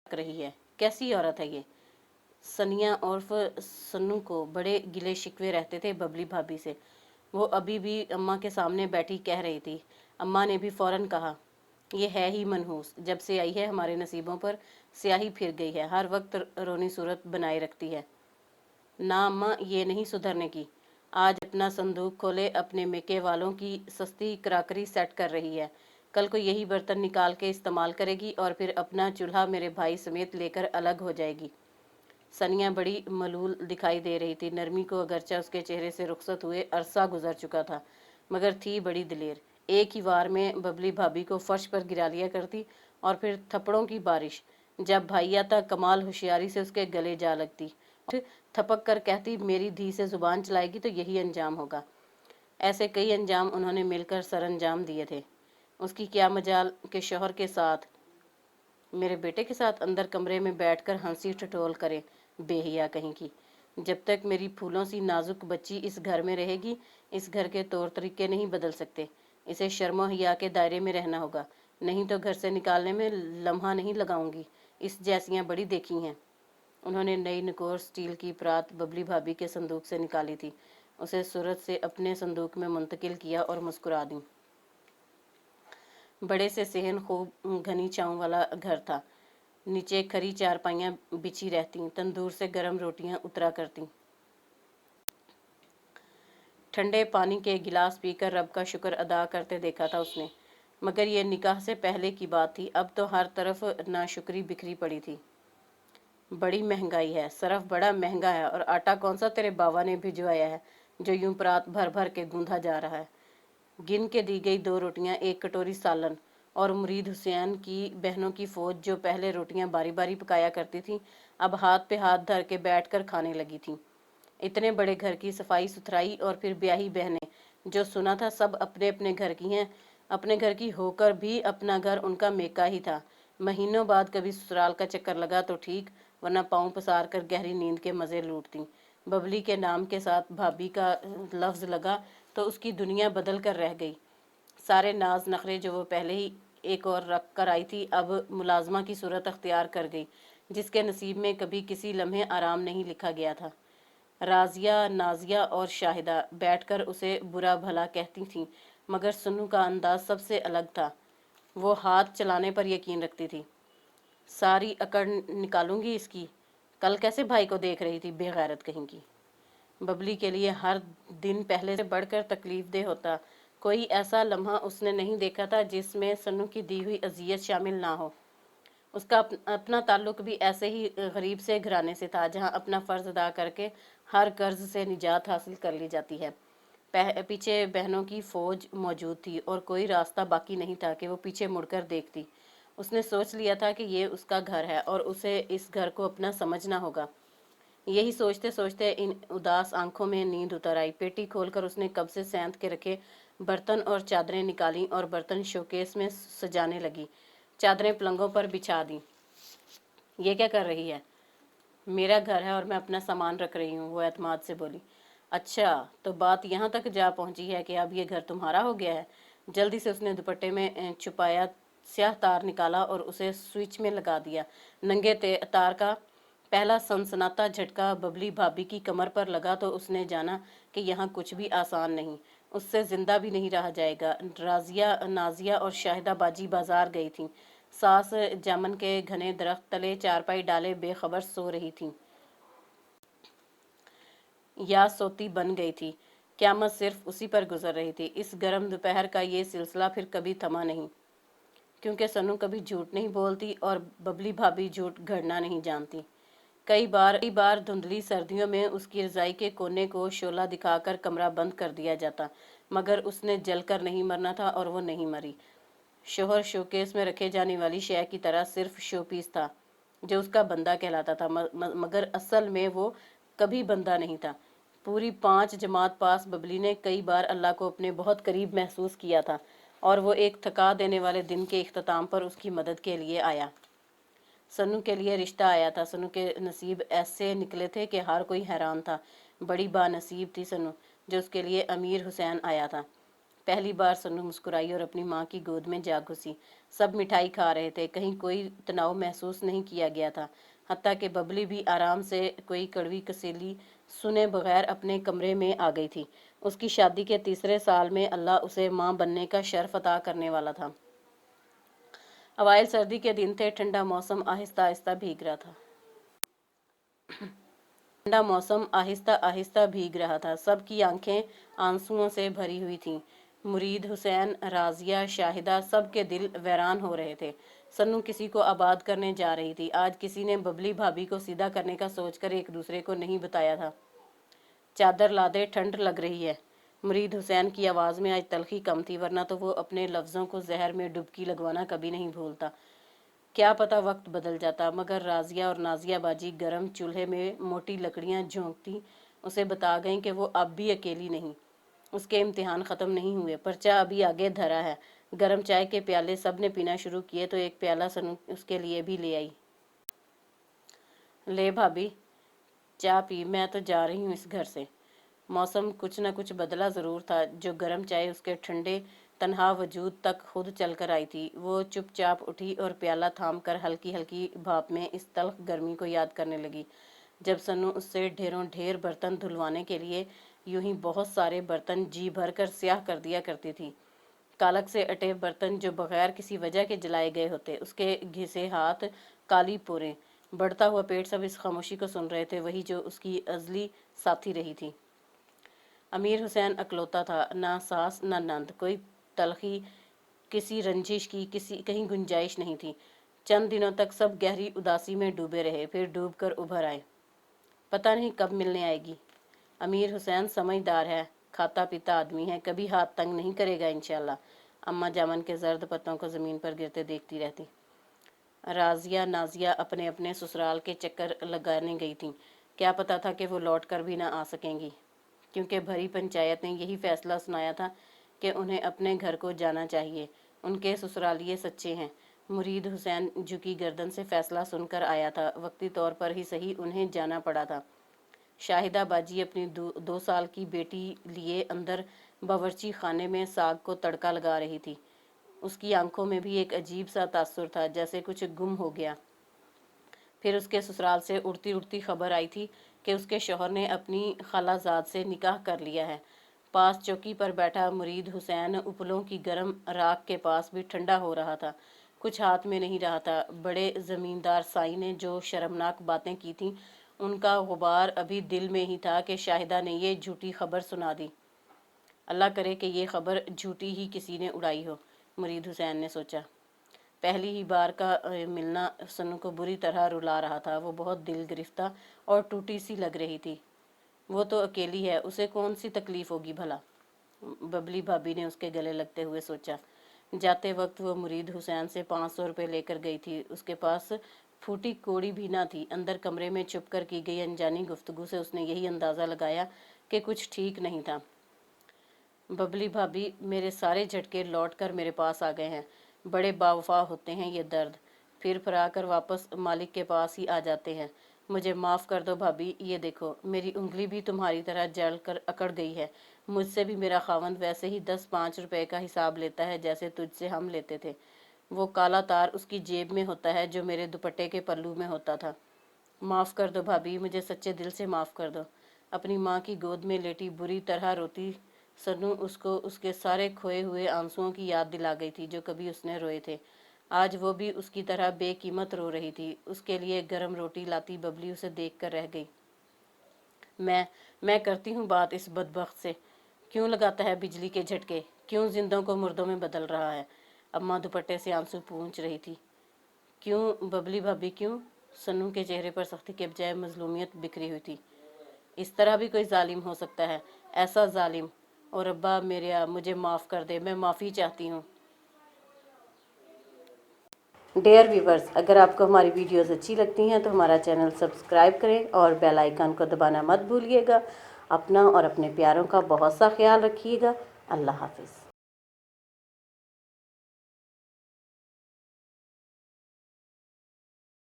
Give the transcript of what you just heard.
रही है, कैसी औरत है ये। सनिया उर्फ सन्नू को बड़े गिले शिकवे रहते थे बबली भाभी से। वो अभी भी अम्मा के सामने बैठी कह रही थी। अम्मा ने भी फौरन कहा, ये है ही मनहूस, जब से आई है हमारे नसीबों पर स्याही फिर गई है, हर वक्त रोनी सूरत बनाए रखती है। ना अम्मा, ये नहीं सुधरने की। आज अपना संदूक खोले, अपने मेके वालों की सस्ती कराकरी सेट कर रही है, कल को यही बर्तन निकाल के इस्तेमाल करेगी और फिर अपना चूल्हा मेरे भाई समेत लेकर अलग हो जाएगी। सनिया बड़ी मलूल दिखाई दे रही थी। नरमी को अगरचा उसके चेहरे से रुखसत हुए अरसा गुजर चुका था, मगर थी बड़ी दिलेर। एक ही वार में बबली भाभी को फर्श पर गिरा लिया करती और फिर थप्पड़ों की बारिश। जब भाई आता कमाल होशियारी से उसके गले जा लगती, थपक कर कहती, मेरी धी से जुबान चलाएगी तो यही अंजाम होगा। ऐसे कई अंजाम उन्होंने मिलकर सरअंजाम दिए थे। उसकी क्या मजाल के शौहर के साथ, मेरे बेटे के साथ अंदर कमरे में बैठकर हंसी ठिठोल करे, बेहिया कहीं की। जब तक मेरी फूलों सी नाजुक बच्ची इस घर में रहेगी, इस घर के तौर तरीके नहीं बदल सकते। इसे शर्मो हिया के दायरे में रहना होगा, नहीं तो घर से निकालने में लम्हा नहीं लगाऊंगी। इस जैसियां बड़ी देखी हैं। उन्होंने नई नकोर स्टील की परात बबली भाभी के संदूक से निकाली थी, उसे सूरत से अपने संदूक में मुंतकिल किया और मुस्कुरा दी। बड़े से सेहन खूब घनी छाँव वाला घर था। नीचे खरी चारपाइयाँ बिछी रहती, तंदूर से गर्म रोटियां उतरा करती। ठंडे पानी के गिलास पीकर रब का शुक्र अदा करते देखा था उसने, मगर ये निकाह से पहले की बात थी। अब तो हर तरफ नाशुक्री बिखरी पड़ी थी। बड़ी महंगाई है, सरफ बड़ा महंगा है, और आटा कौन सा तेरे बाबा ने भिजवाया है जो यूं परात भर भर के गूंधा जा रहा है। गिन के दी गई 2 रोटियां, 1 कटोरी सालन, और मुरीद हुसैन की बहनों की फौज जो पहले रोटियां बारी बारी पकाया करती थी, अब हाथ पे हाथ धर के बैठकर खाने लगी थी। इतने बड़े घर की सफाई सुथराई, और फिर ब्याही बहनें जो सुना था सब अपने अपने घर की हैं, अपने घर की होकर भी अपना घर उनका मेका ही था। महीनों बाद कभी ससुराल का चक्कर लगा तो ठीक, वरना पाँव पसार कर गहरी नींद के मज़े लूटती। बबली के नाम के साथ भाभी का लफ्ज़ लगा तो उसकी दुनिया बदल कर रह गई। सारे नाज नखरे जो वो पहले ही एक और रख कर आई थी, अब मुलाजमा की सूरत अख्तियार कर गई, जिसके नसीब में कभी किसी लम्हे आराम नहीं लिखा गया था। राजिया, नाजिया और शाहिदा बैठकर उसे बुरा भला कहती थीं, मगर सन्नू का अंदाज सबसे अलग था। वो हाथ चलाने पर यकीन रखती थी। सारी अकड़ निकालूंगी इसकी। कल कैसे भाई को देख रही थी, बेगैरत कहीं की। बबली के लिए हर दिन पहले से बढ़कर तकलीफ दे होता। कोई ऐसा लम्हा उसने नहीं देखा था जिसमें सन्नू की दी हुई अजियत शामिल ना हो। उसका अपना ताल्लुक भी ऐसे ही गरीब से घराने से था, जहां अपना फ़र्ज अदा करके हर कर्ज से निजात हासिल कर ली जाती है। पीछे बहनों की फौज मौजूद थी और कोई रास्ता बाकी नहीं था कि वो पीछे मुड़कर देखती। उसने सोच लिया था कि ये उसका घर है और उसे इस घर को अपना समझना होगा। यही सोचते सोचते इन उदास आंखों में नींद उतर आई। पेटी खोलकर उसने कब से सैंत के रखे बर्तन और चादरें निकाली और बर्तन शोकेस में सजाने लगी। चादरें पलंगों पर बिछा दी। ये क्या कर रही है? मेरा घर है और मैं अपना सामान रख रही हूँ, वो एतमाद से बोली। अच्छा, तो बात यहाँ तक जा पहुँची है कि अब ये घर तुम्हारा हो गया है। जल्दी से उसने दुपट्टे में छुपाया स्याह तार निकाला और उसे स्विच में लगा दिया। नंगे तार का पहला सनसनाता झटका बबली भाभी की कमर पर लगा तो उसने जाना कि यहाँ कुछ भी आसान नहीं, उससे जिंदा भी नहीं रहा जाएगा। राजिया, नाजिया और शाहिदा बाजी बाजार गई थीं। सास जामन के घने दरख्त तले चारपाई डाले बेखबर सो रही थी या सोती बन गई थी। क्यामत सिर्फ उसी पर गुजर रही थी। इस गर्म दोपहर का ये सिलसिला फिर कभी थमा नहीं, क्योंकि सनू कभी झूठ नहीं बोलती और बबली भाभी झूठ घड़ना नहीं जानती। कई बार धुंधली सर्दियों में उसकी रजाई के कोने को शोला दिखाकर कमरा बंद कर दिया जाता, मगर उसने जलकर नहीं मरना था और वो नहीं मरी। शोहर शोकेस में रखे जाने वाली शय की तरह सिर्फ शोपीस था जो उसका बंदा कहलाता था, मगर असल में वो कभी बंदा नहीं था। पूरी 5 जमात पास बबली ने कई बार अल्लाह को अपने बहुत करीब महसूस किया था, और वो एक थका देने वाले दिन के इख्तिताम पर उसकी मदद के लिए आया। सन्नू के लिए रिश्ता आया था। सन्नू के नसीब ऐसे निकले थे कि हर कोई हैरान था। बड़ी बानसीब थी सन्नू, जो उसके लिए अमीर हुसैन आया था। पहली बार सन्नू मुस्कुराई और अपनी माँ की गोद में जा घुसी। सब मिठाई खा रहे थे, कहीं कोई तनाव महसूस नहीं किया गया था। हत्ता कि बबली भी आराम से कोई कड़वी कसेली सुने बगैर अपने कमरे में आ गई थी। उसकी शादी के तीसरे साल में अल्लाह उसे माँ बनने का शर्फ अता करने वाला था। अवाइल सर्दी के दिन थे, ठंडा मौसम आहिस्ता आहिस्ता भीग रहा था। ठंडा मौसम आहिस्ता आहिस्ता भीग रहा था। सबकी आंखें आंसुओं से भरी हुई थीं। मुरीद, हुसैन, राजिया, शाहिदा, सब के दिल वैरान हो रहे थे। सन्नू किसी को आबाद करने जा रही थी। आज किसी ने बबली भाभी को सीधा करने का सोचकर एक दूसरे को नहीं बताया था। चादर ला दे, ठंड लग रही है। मुरीद हुसैन की आवाज़ में आज तलखी कम थी, वरना तो वो अपने लफ्ज़ों को जहर में डुबकी लगवाना कभी नहीं भूलता। क्या पता वक्त बदल जाता, मगर राजिया और नाजिया बाजी गर्म चूल्हे में मोटी लकड़ियां झोंकती उसे बता गईं कि वो अब भी अकेली नहीं। उसके इम्तिहान ख़त्म नहीं हुए, पर्चा अभी आगे धरा है। गर्म चाय के प्याले सब ने पीना शुरू किए तो एक प्याला सन्नू उसके लिए भी ले आई। ले भाभी, चाय पी, मैं तो जा रही हूँ इस घर से। मौसम कुछ न कुछ बदला ज़रूर था। जो गर्म चाय उसके ठंडे तन्हा वजूद तक खुद चलकर आई थी। वो चुपचाप उठी और प्याला थाम कर हल्की हल्की भाप में इस तल्ख गर्मी को याद करने लगी। जब सन्नू उससे ढेरों ढेर बर्तन धुलवाने के लिए यूं ही बहुत सारे बर्तन जी भर कर स्याह कर दिया करती थी। कालक से अटे बर्तन जो बगैर किसी वजह के जलाए गए होते, उसके घिसे हाथ, काली पोरें, बढ़ता हुआ पेट, सब इस खामोशी को सुन रहे थे, वही जो उसकी अजली साथी रही थी। अमीर हुसैन अकलौता था, ना सास ना नंद। कोई तलखी, किसी रंजिश की कहीं गुंजाइश नहीं थी। चंद दिनों तक सब गहरी उदासी में डूबे रहे, फिर डूब कर उभर आए। पता नहीं कब मिलने आएगी। अमीर हुसैन समझदार है, खाता पीता आदमी है, कभी हाथ तंग नहीं करेगा इंशाल्लाह। अम्मा जामन के जर्द पत्तों को ज़मीन पर गिरते देखती रहती। राजिया नाजिया अपने अपने ससुराल के चक्कर लगाने गई थीं। क्या पता था कि वो लौट कर भी ना आ सकेंगी, क्योंकि भरी पंचायत ने यही फैसला सुनाया था कि उन्हें अपने घर को जाना चाहिए। उनके ससुरालिये सच्चे हैं। मुरीद हुसैन झुकी गर्दन से फैसला सुनकर आया था। वक्ती तौर पर ही सही उन्हें जाना पड़ा था। शाहिदा बाजी अपनी 2 साल की बेटी लिए अंदर बावर्ची खाने में साग को तड़का लगा रही थी। उसकी आंखों में भी एक अजीब सा तासुर था, जैसे कुछ गुम हो गया। फिर उसके ससुराल से उड़ती उड़ती खबर आई थी कि उसके शौहर ने अपनी खालाजाद से निकाह कर लिया है। पास चौकी पर बैठा मुरीद हुसैन उपलों की गर्म राख के पास भी ठंडा हो रहा था। कुछ हाथ में नहीं रहा था। बड़े ज़मींदार साई ने जो शर्मनाक बातें की थीं, उनका गुबार अभी दिल में ही था कि शाहिदा ने ये झूठी खबर सुना दी। अल्लाह करे कि ये खबर झूठी ही किसी ने उड़ाई हो, मुरीद हुसैन ने सोचा। पहली ही बार का मिलना सन्नू को बुरी तरह रुला रहा था। वो बहुत दिल गिरफ्ता और टूटी सी लग रही थी। वो तो अकेली है, उसे कौन सी तकलीफ होगी भला, बबली भाभी ने उसके गले लगते हुए सोचा। जाते वक्त वो मुरीद हुसैन से 500 रुपये लेकर गई थी। उसके पास फूटी कोड़ी भी ना थी। अंदर कमरे में छुप कर की गई अनजानी गुफ्तगू से उसने यही अंदाज़ा लगाया कि कुछ ठीक नहीं था। बबली भाभी, मेरे सारे झटके लौट कर मेरे पास आ गए हैं। बड़े बावफा होते हैं ये दर्द, फिर फरा कर वापस मालिक के पास ही आ जाते हैं। मुझे माफ़ कर दो भाभी, ये देखो मेरी उंगली भी तुम्हारी तरह जल कर अकड़ गई है। मुझसे भी मेरा खावंद वैसे ही 10-5 रुपए का हिसाब लेता है जैसे तुझसे हम लेते थे। वो काला तार उसकी जेब में होता है जो मेरे दुपट्टे के पल्लू में होता था। माफ़ कर दो भाभी, मुझे सच्चे दिल से माफ़ कर दो। अपनी माँ की गोद में लेटी बुरी तरह रोती सन्नू उसको उसके सारे खोए हुए आंसुओं की याद दिला गई थी जो कभी उसने रोए थे। आज वो भी उसकी तरह बेकीमत रो रही थी। उसके लिए गर्म रोटी लाती बबली उसे देख कर रह गई। मैं करती हूँ बात इस बदबख्त से। क्यों लगाता है बिजली के झटके, क्यों जिंदों को मुर्दों में बदल रहा है। अम्मा दुपट्टे से आंसू पूंछ रही थी। क्यों बबली भाभी, क्यों? सन्नू के चेहरे पर सख्ती के बजाय मजलूमियत बिखरी हुई थी। इस तरह भी कोई जालिम हो सकता है, ऐसा जालिम। और अब्बा मेरे, मुझे माफ़ कर दे, मैं माफ़ी चाहती हूँ। डियर व्यूवर्स, अगर आपको हमारी वीडियोस अच्छी लगती हैं तो हमारा चैनल सब्सक्राइब करें और बेल आइकन को दबाना मत भूलिएगा। अपना और अपने प्यारों का बहुत सा ख्याल रखिएगा। अल्लाह हाफिज़।